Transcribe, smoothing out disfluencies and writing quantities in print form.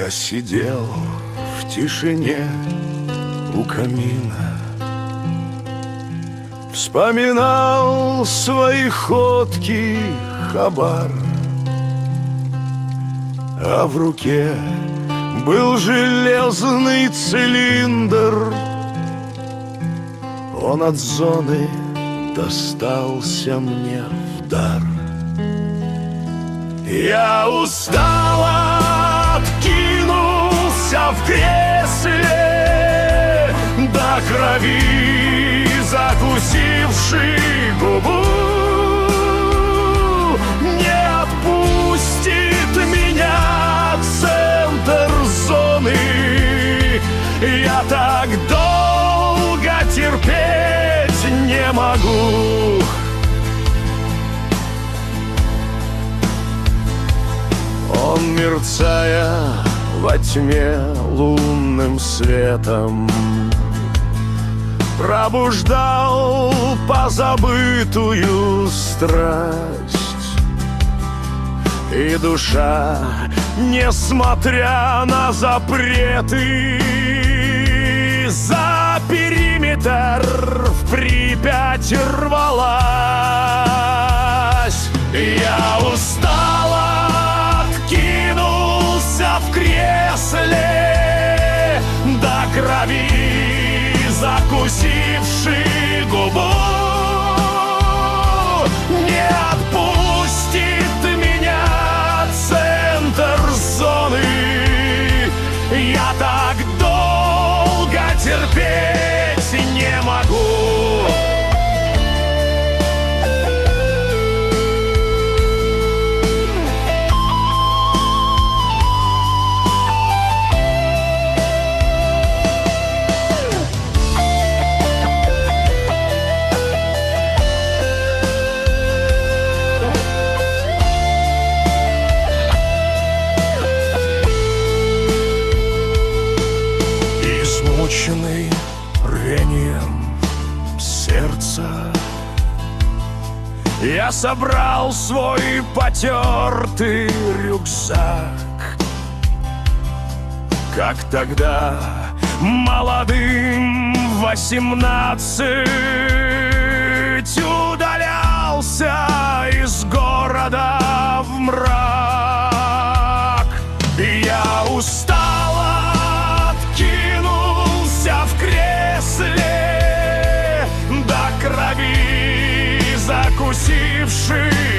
Я сидел в тишине у камина, вспоминал свои ходки хабар, а в руке был железный цилиндр. Он от зоны достался мне в дар. Я устал, откинулся в кресле, до крови закусивший губу. Не отпустит меня центр зоны. Я так долго терпеть не могу. Он, мерцая во тьме лунным светом, пробуждал позабытую страсть. И душа, несмотря на запреты, за периметр в Припять рвалась. Я устал, откинулся в кресле, до крови закусивший губу. Не отпустит меня центр зоны. Я так долго терпеть не могу. Измученный рвением сердца, я собрал свой потертый рюкзак. Как тогда, молодым 18, удалялся из города в мрак. Я устал, откинулся в кресле, до крови закусивший